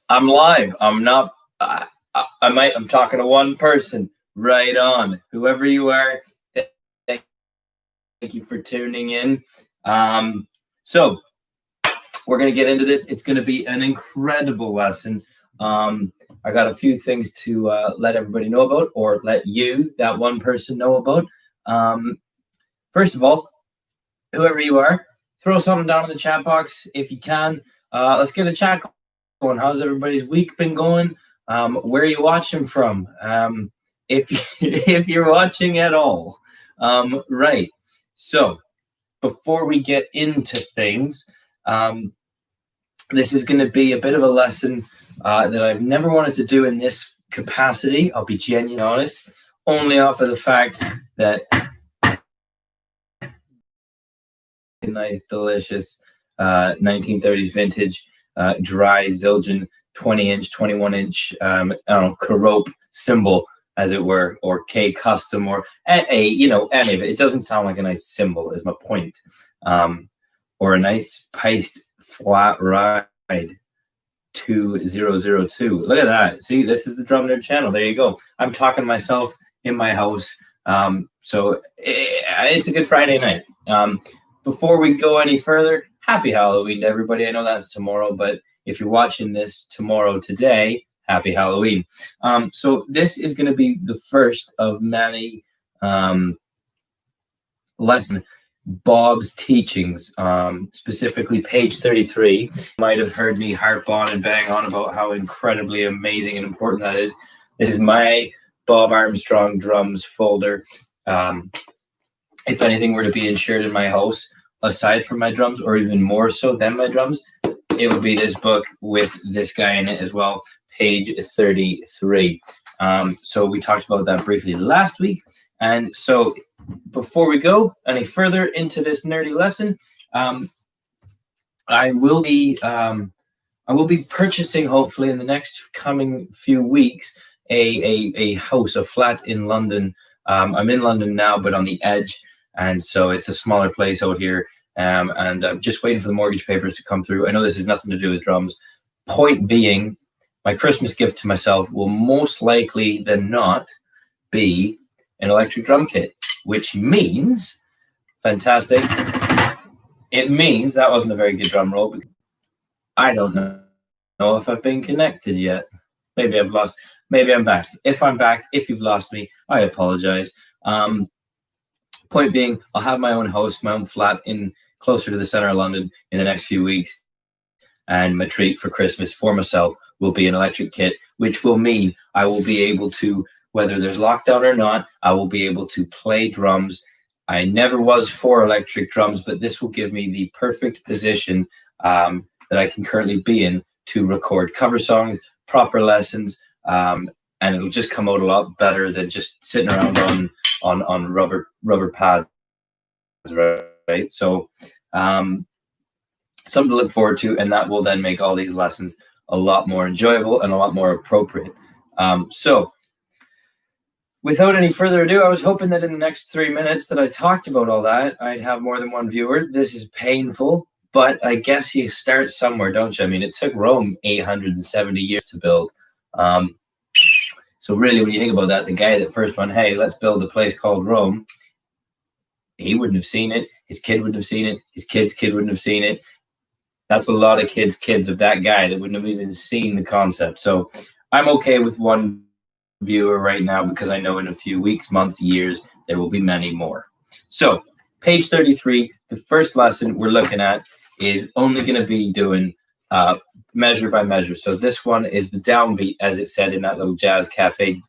I'm live. I'm not. I'm talking to one person. Right on. Whoever you are, thank you for tuning in. So we're gonna get into this. It's gonna be an incredible lesson. I got a few things to let everybody know about, or let you, that one person, know about. First of all, whoever you are, throw something down in the chat box if you can. Let's get a chat going. How's everybody's week been going? Where are you watching from? If if you're watching at all, right. So before we get into things, this is going to be a bit of a lesson that I've never wanted to do in this capacity. I'll be genuinely honest, only off of the fact that nice, delicious 1930s vintage dry Zildjian 20-inch, 21-inch, Carope cymbal, as it were, or K custom, or any of it. It doesn't sound like a nice cymbal, is my point. Or a nice piced flat ride 2002. Look at that. See, this is the Drum Nerd channel. There you go. I'm talking to myself in my house. So it's a good Friday night. Before we go any further, happy Halloween to everybody. I know that's tomorrow, but if you're watching this today, happy Halloween. So this is going to be the first of many lesson Bob's teachings, specifically page 33. You might have heard me harp on and bang on about how incredibly amazing and important that is. This is my Bob Armstrong drums folder. If anything were to be insured in my house, aside from my drums, or even more so than my drums, it would be this book with this guy in it as well, page 33. So we talked about that briefly last week. And so before we go any further into this nerdy lesson, I will be purchasing, hopefully in the next coming few weeks, a house, a flat in London. I'm in London now, but on the edge. And so it's a smaller place out here. And I'm just waiting for the mortgage papers to come through. I know this has nothing to do with drums. Point being, my Christmas gift to myself will most likely than not be an electric drum kit, which means, fantastic. It means that wasn't a very good drum roll, because I don't know if I've been connected yet. Maybe I've lost, maybe I'm back. If I'm back, if you've lost me, I apologize. Point being, I'll have my own house, my own flat in closer to the center of London in the next few weeks. And my treat for Christmas for myself will be an electric kit, which will mean I will be able to, whether there's lockdown or not, I will be able to play drums. I never was for electric drums, but this will give me the perfect position that I can currently be in to record cover songs, proper lessons, and it'll just come out a lot better than just sitting around on rubber pads, right? So something to look forward to, and that will then make all these lessons a lot more enjoyable and a lot more appropriate. So without any further ado, I was hoping that in the next 3 minutes that I talked about all that, I'd have more than one viewer. This is painful, but I guess you start somewhere, don't you? I mean, it took Rome 870 years to build. So really, when you think about that, the guy that first went, hey, let's build a place called Rome, he wouldn't have seen it. His kid wouldn't have seen it. His kid's kid wouldn't have seen it. That's a lot of kids of that guy that wouldn't have even seen the concept. So I'm okay with one viewer right now, because I know in a few weeks, months, years, there will be many more. So page 33, the first lesson we're looking at is only going to be doing measure by measure. So this one is the downbeat, as it said in that little Jazz Cafe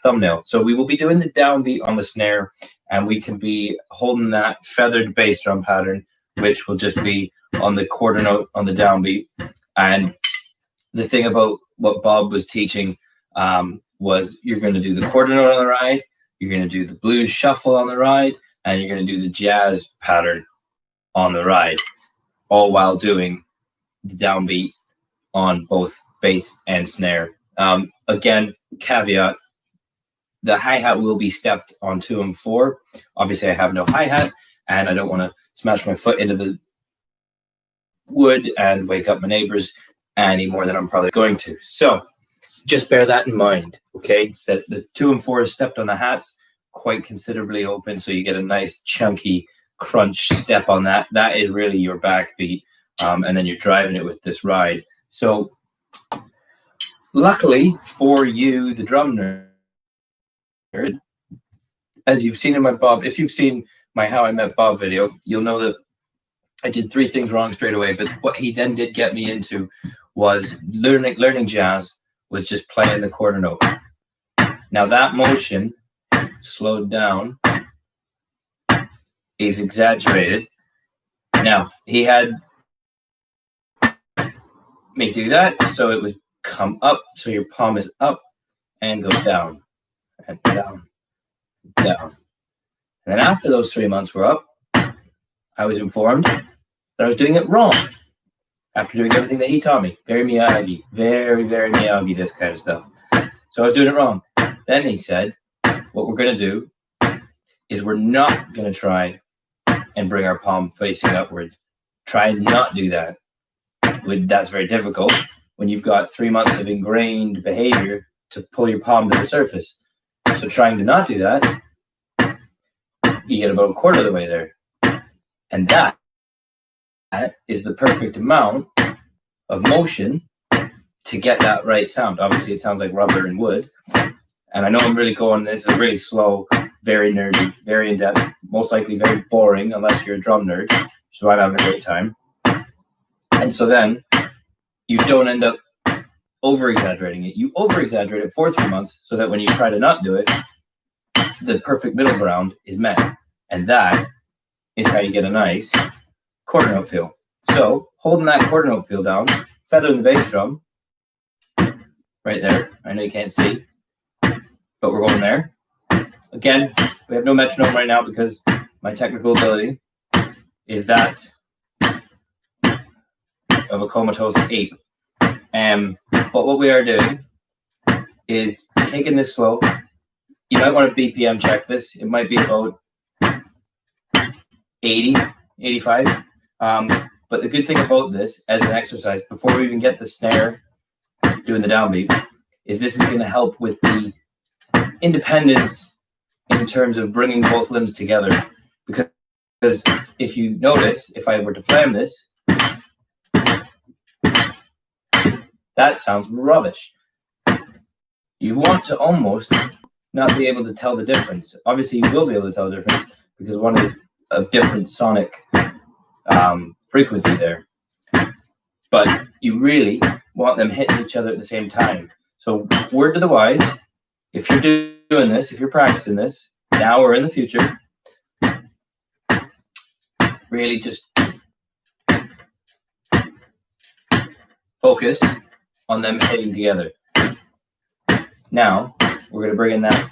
thumbnail. So we will be doing the downbeat on the snare, and we can be holding that feathered bass drum pattern, which will just be on the quarter note on the downbeat. And the thing about what Bob was teaching was you're going to do the quarter note on the ride, you're going to do the blues shuffle on the ride, and you're going to do the jazz pattern on the ride, all while doing the downbeat on both bass and snare. Again, caveat, the hi-hat will be stepped on 2 and 4. Obviously, I have no hi-hat, and I don't want to smash my foot into the wood and wake up my neighbors. any more than I'm probably going to. So just bear that in mind, okay? That the 2 and 4 is stepped on the hats quite considerably open, so you get a nice chunky crunch step on that. That is really your backbeat, and then you're driving it with this ride. So luckily for you, the drum nerd, as you've seen in my Bob, if you've seen my How I Met Bob video, you'll know that I did 3 things wrong straight away. But what he then did get me into was learning jazz was just playing the quarter note. Now that motion slowed down is exaggerated. Now he had me do that, so it was come up, so your palm is up and go down and down, down. And then after those 3 months were up, I was informed that I was doing it wrong after doing everything that he taught me. Very Miyagi, very, very Miyagi, this kind of stuff. So I was doing it wrong. Then he said, what we're going to do is we're not going to try and bring our palm facing upward. Try and not do that. That's very difficult when you've got 3 months of ingrained behavior to pull your palm to the surface. So trying to not do that, you get about a quarter of the way there. And that is the perfect amount of motion to get that right sound. Obviously, it sounds like rubber and wood. And I know I'm really going, this is really slow, very nerdy, very in-depth, most likely very boring unless you're a drum nerd. So I'm having a great time. And so then you don't end up over-exaggerating it. You over-exaggerate it for 3 months so that when you try to not do it, the perfect middle ground is met. And that is how you get a nice quarter note feel. So holding that quarter note feel down, feathering the bass drum, right there. I know you can't see, but we're going there. Again, we have no metronome right now because my technical ability is that of a comatose ape. But what we are doing is taking this slow. You might want to BPM check this. It might be about 80, 85. But the good thing about this as an exercise, before we even get the snare doing the downbeat, is this is going to help with the independence in terms of bringing both limbs together. Because if you notice, if I were to flam this, that sounds rubbish. You want to almost not be able to tell the difference. Obviously, you will be able to tell the difference because one is of different sonic frequency there. But you really want them hitting each other at the same time. So word to the wise, if you're doing this, if you're practicing this, now or in the future, really just focus on them hitting together. Now, we're going to bring in that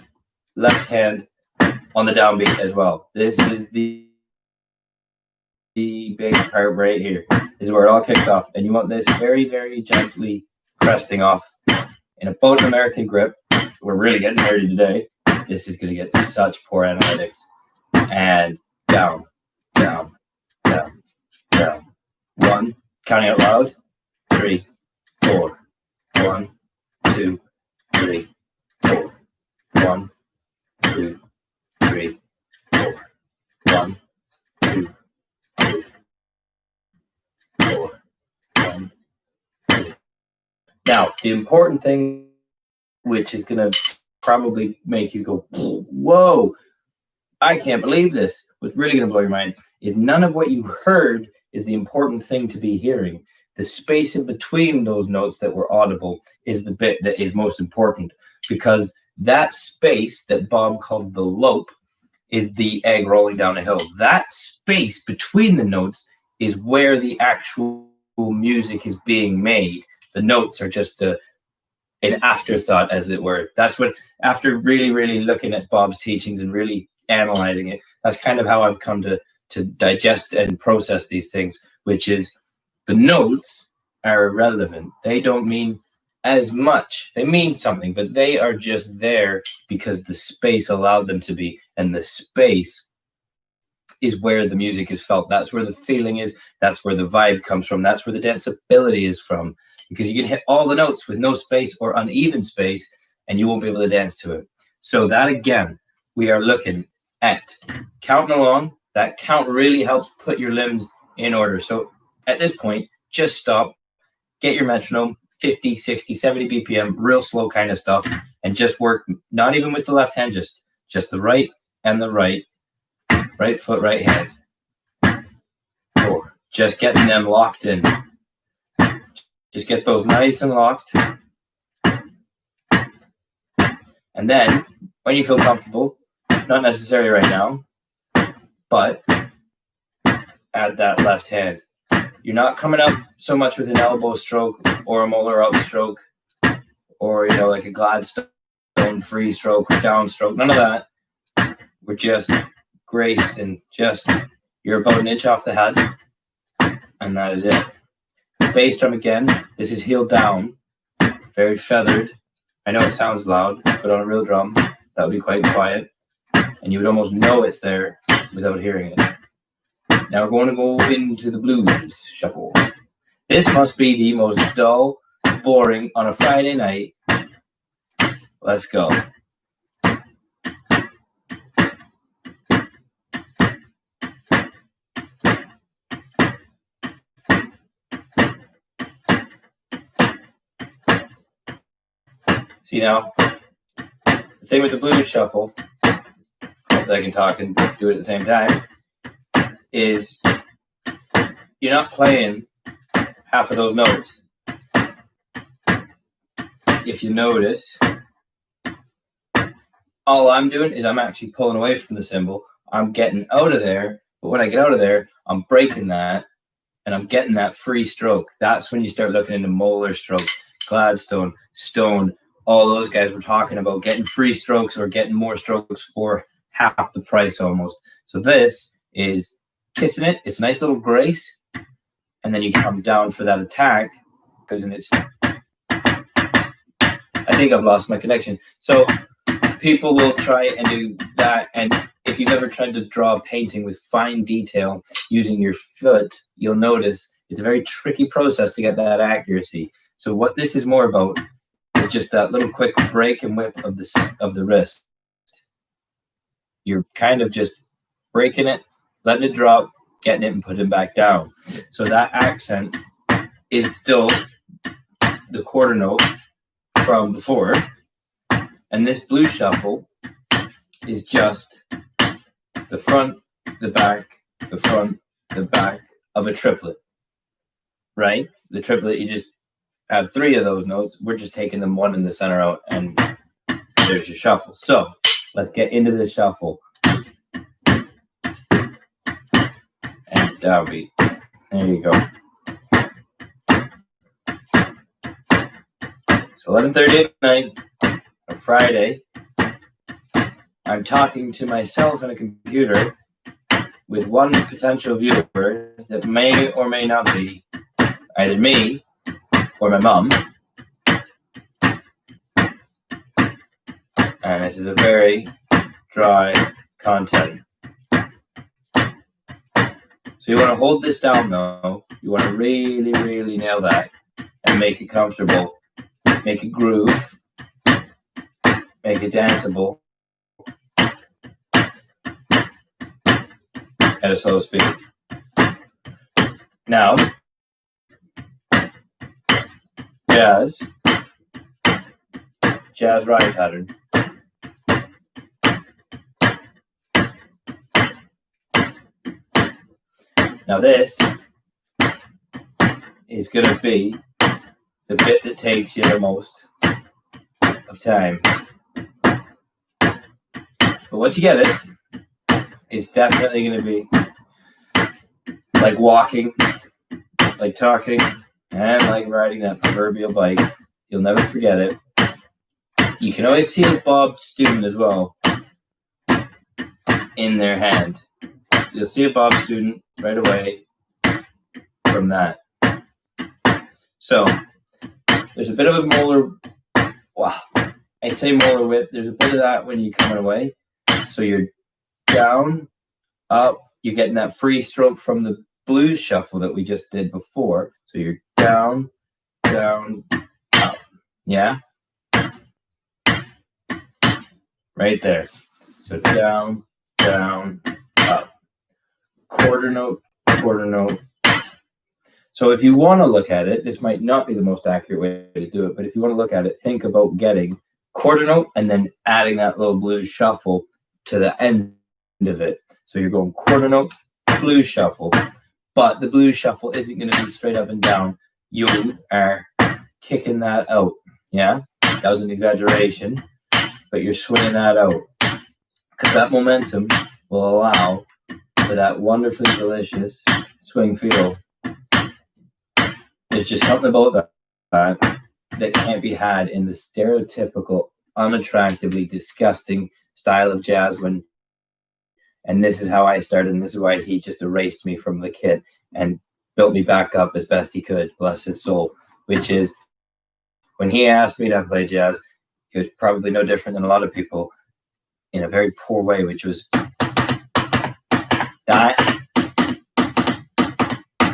left hand on the downbeat as well. This is the big part right here. This is where it all kicks off. And you want this very, very gently cresting off in a boat American grip. We're really getting nerdy today. This is going to get such poor analytics. And down, down, down, down. 1, counting out loud. 3, 4. 1, 2, 3, 4. 1, 2, 3, 4. 1, 2, 3, 4. 1, 2. Now, the important thing, which is going to probably make you go, whoa, I can't believe this, what's really going to blow your mind, is none of what you heard is the important thing to be hearing. The space in between those notes that were audible is the bit that is most important, because that space that Bob called the lope is the egg rolling down a hill. That space between the notes is where the actual music is being made. The notes are just an afterthought, as it were. That's what, after really, really looking at Bob's teachings and really analyzing it, that's kind of how I've come to digest and process these things, which is the notes are irrelevant. They don't mean as much. They mean something, but they are just there because the space allowed them to be. And the space is where the music is felt. That's where the feeling is. That's where the vibe comes from. That's where the danceability is from. Because you can hit all the notes with no space or uneven space, and you won't be able to dance to it. So that, again, we are looking at counting along. That count really helps put your limbs in order. So at this point, just stop, get your metronome, 50, 60, 70 BPM, real slow kind of stuff, and just work, not even with the left hand, just the right and the right foot, right hand. 4. Just getting them locked in. Just get those nice and locked. And then, when you feel comfortable, not necessarily right now, but add that left hand. You're not coming up so much with an elbow stroke or a molar up stroke or, like a Gladstone free stroke or down stroke. None of that. We're just grace and you're about an inch off the head, and that is it. Bass drum again. This is heel down, very feathered. I know it sounds loud, but on a real drum, that would be quite quiet, and you would almost know it's there without hearing it. Now we're going to go into the blues shuffle. This must be the most dull, boring on a Friday night. Let's go. See now, the thing with the blues shuffle, hopefully I can talk and do it at the same time, is you're not playing half of those notes. If you notice, all I'm doing is I'm actually pulling away from the cymbal. I'm getting out of there, but when I get out of there, I'm breaking that, and I'm getting that free stroke. That's when you start looking into molar stroke, Gladstone, Stone, all those guys were talking about getting free strokes or getting more strokes for half the price almost. So this is kissing it. It's a nice little grace. And then you come down for that attack because it's, I think I've lost my connection. So people will try and do that. And if you've ever tried to draw a painting with fine detail using your foot, you'll notice it's a very tricky process to get that accuracy. So what this is more about is just that little quick break and whip of the wrist. You're kind of just breaking it, letting it drop, getting it and putting it back down. So that accent is still the quarter note from before. And this blues shuffle is just the front, the back, the front, the back of a triplet, right? The triplet, you just have 3 of those notes. We're just taking them one in the center out, and there's your shuffle. So let's get into this shuffle. And downbeat. There you go. It's 11:30 at night, a Friday. I'm talking to myself in a computer with one potential viewer that may or may not be either me or my mom. And this is a very dry content. So you want to hold this down though. You want to really, really nail that and make it comfortable. Make it groove. Make it danceable. At a slow speed. Now, jazz ride pattern. Now this is going to be the bit that takes you the most of time. But once you get it, it's definitely going to be like walking, like talking, and like riding that proverbial bike. You'll never forget it. You can always see a Bob student as well in their hand. You'll see a Bob student right away from that. So there's a bit of a molar, wow, I say molar whip. There's a bit of that when you're coming away. So you're down, up, you're getting that free stroke from the blues shuffle that we just did before. So you're down, down, up. Yeah? Right there. So down, down, up. Quarter note, quarter note. So if you want to look at it, this might not be the most accurate way to do it, but if you want to look at it, think about getting quarter note and then adding that little blues shuffle to the end of it. So you're going quarter note, blues shuffle, but the blues shuffle isn't going to be straight up and down. You are kicking that out. Yeah, that was an exaggeration, but you're swinging that out because that momentum will allow for that wonderfully delicious swing feel. There's just something about that can't be had in the stereotypical, unattractively disgusting style of jazz. And this is how I started, and this is why he just erased me from the kit and built me back up as best he could, bless his soul, which is when he asked me to play jazz, he was probably no different than a lot of people in a very poor way, which was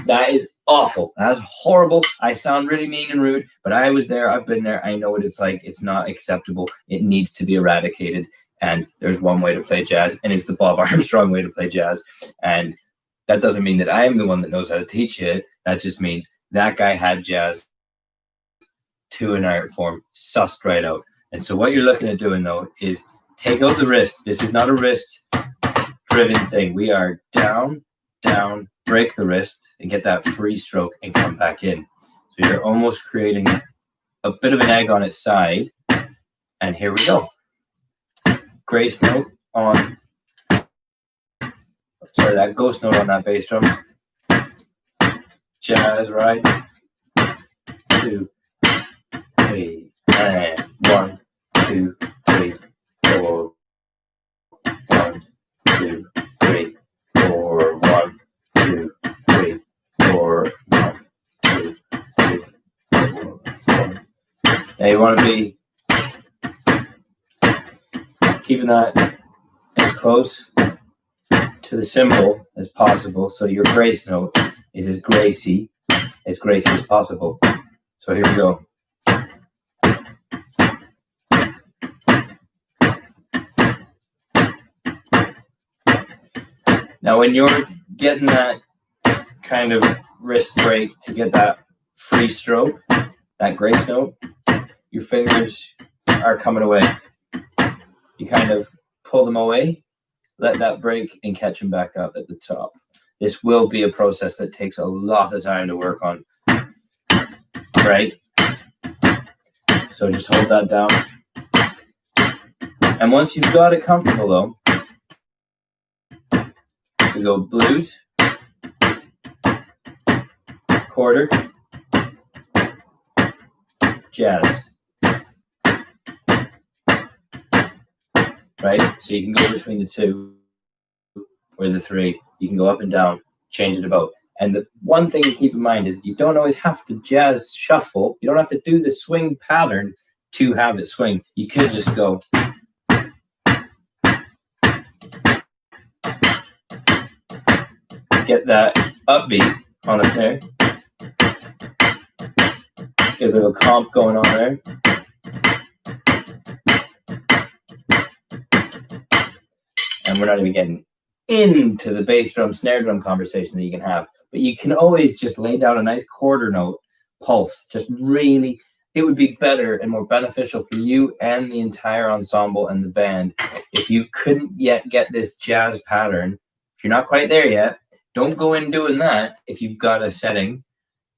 that is awful. That's horrible. I sound really mean and rude, but I was there. I've been there. I know what it's like. It's not acceptable. It needs to be eradicated. And there's one way to play jazz, and it's the Bob Armstrong way to play jazz. And that doesn't mean that I am the one that knows how to teach it. That just means that guy had jazz to an art form, sussed right out. And so what you're looking at doing, though, is take out the wrist. This is not a wrist-driven thing. We are down, down, break the wrist, and get that free stroke and come back in. So you're almost creating a bit of an egg on its side. And here we go. Grace note on, sorry, that ghost note on that bass drum. Jazz ride. 2, 3, and 1, 2, 3, 4. 1, 2, 3, 4. 1, 2, 3, 4. 1, 2, 3, 4. 1. Now you want to be keeping that as close to the cymbal as possible, so your grace note is as gracie as possible. So here we go. Now when you're getting that kind of wrist break to get that free stroke, that grace note, your fingers are coming away. You kind of pull them away, let that break, and catch them back up at the top. This will be a process that takes a lot of time to work on, right? So just hold that down. And once you've got it comfortable, though, we go blues, quarter, jazz. Right? So you can go between the 2 or the 3. You can go up and down, change it about. And the one thing to keep in mind is you don't always have to jazz shuffle. You don't have to do the swing pattern to have it swing. You could just go. Get that upbeat on a snare. Get a bit of a comp going on there. And we're not even getting into the bass drum, snare drum conversation that you can have. But you can always just lay down a nice quarter note pulse. Just really, it would be better and more beneficial for you and the entire ensemble and the band if you couldn't yet get this jazz pattern. If you're not quite there yet, don't go in doing that. If you've got a setting,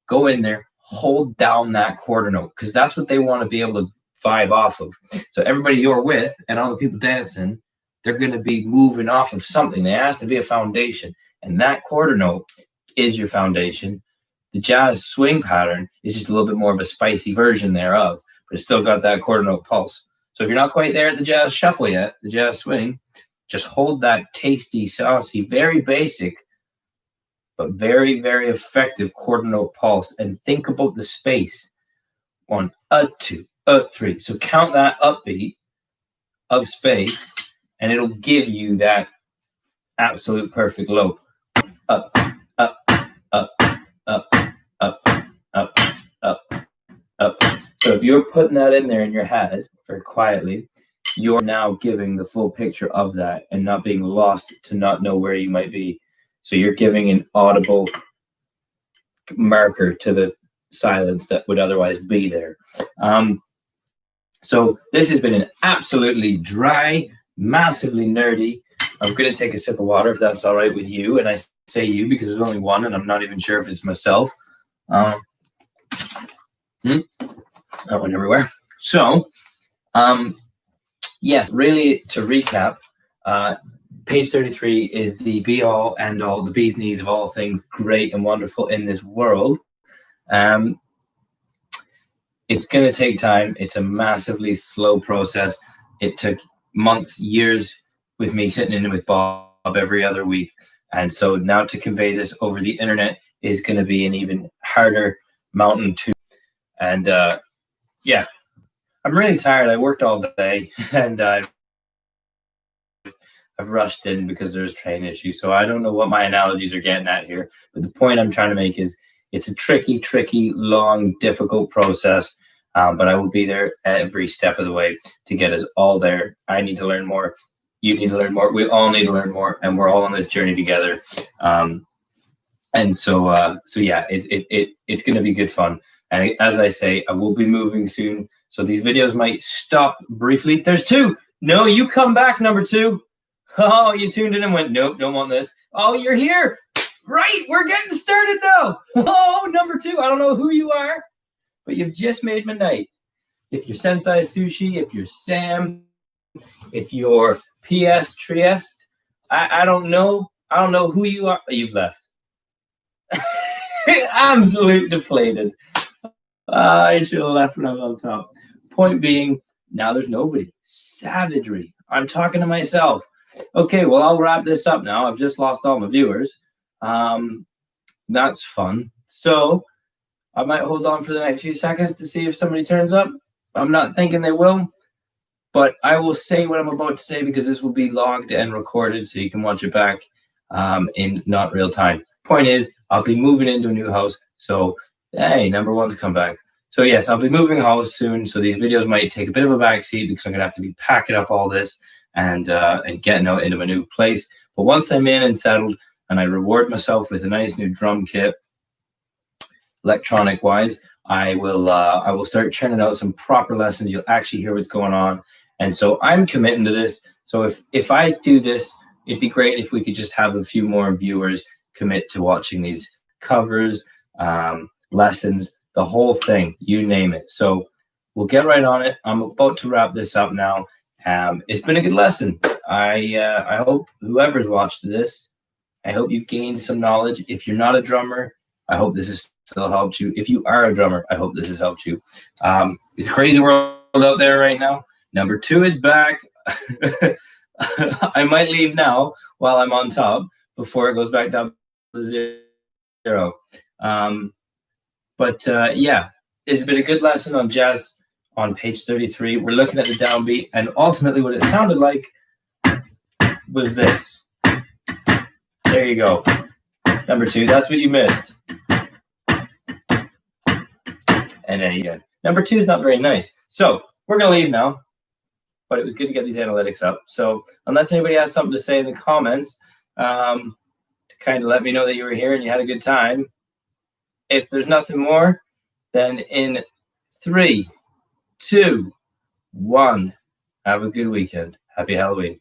go in there, hold down that quarter note, because that's what they want to be able to vibe off of. So everybody you're with and all the people dancing, they're going to be moving off of something. There has to be a foundation, and that quarter note is your foundation. The jazz swing pattern is just a little bit more of a spicy version thereof, but it's still got that quarter note pulse. So if you're not quite there at the jazz shuffle yet, the jazz swing, just hold that tasty, saucy, very basic, but very, very effective quarter note pulse, and think about the space. 1, 2, 3. So count that upbeat of space, and it'll give you that absolute perfect low. Up, up, up, up, up, up, up, up. So if you're putting that in there in your head very quietly, you're now giving the full picture of that and not being lost to not know where you might be. So you're giving an audible marker to the silence that would otherwise be there. So this has been an absolutely dry, massively nerdy. I'm going to take a sip of water if that's all right with you. And I say you because there's only one and I'm not even sure if it's myself. That went everywhere. So, yes, really to recap, page 33 is the be all and all, the bee's knees of all things great and wonderful in this world. It's going to take time. It's a massively slow process. It took months, years with me sitting in with Bob every other week. And so now to convey this over the internet is going to be an even harder mountain to. And yeah, I'm really tired. I worked all day and I've rushed in because there's train issues. So I don't know what my analogies are getting at here. But the point I'm trying to make is it's a tricky, long, difficult process. But I will be there every step of the way to get us all there. I need to learn more. You need to learn more. We all need to learn more. And we're all on this journey together. And so yeah, it's going to be good fun. And as I say, I will be moving soon. So these videos might stop briefly. There's two. No, you come back, number two. Oh, you tuned in and went, nope, don't want this. Oh, you're here. Right, we're getting started now. Oh, number two, I don't know who you are, but you've just made my night. If you're Sensei Sushi, if you're Sam, if you're PS Trieste, I don't know. I don't know who you are. You've left. Absolute deflated. I should have left when I was on top. Point being, now there's nobody. Savagery. I'm talking to myself. Okay, well, I'll wrap this up now. I've just lost all my viewers. That's fun. So I might hold on for the next few seconds to see if somebody turns up. I'm not thinking they will, but I will say what I'm about to say because this will be logged and recorded so you can watch it back in not real time. Point is, I'll be moving into a new house. So, hey, number one's come back. So yes, I'll be moving house soon. So these videos might take a bit of a backseat because I'm going to have to be packing up all this and getting out into a new place. But once I'm in and settled and I reward myself with a nice new drum kit, electronic wise, I will start churning out some proper lessons. You'll actually hear what's going on. And so I'm committing to this. So if I do this, it'd be great if we could just have a few more viewers commit to watching these covers, lessons, the whole thing, you name it. So we'll get right on it. I'm about to wrap this up now. It's been a good lesson. I hope whoever's watched this, I hope you've gained some knowledge. If you're not a drummer, I hope this has still helped you. If you are a drummer, I hope this has helped you. It's a crazy world out there right now. Number two is back. I might leave now while I'm on top before it goes back down to 0. Yeah, it's been a good lesson on jazz on page 33. We're looking at the downbeat, and ultimately what it sounded like was this. There you go. Number two, that's what you missed. And then again. Number two is not very nice. So we're going to leave now, but it was good to get these analytics up. So unless anybody has something to say in the comments to kind of let me know that you were here and you had a good time, if there's nothing more, then in 3, 2, 1, have a good weekend. Happy Halloween.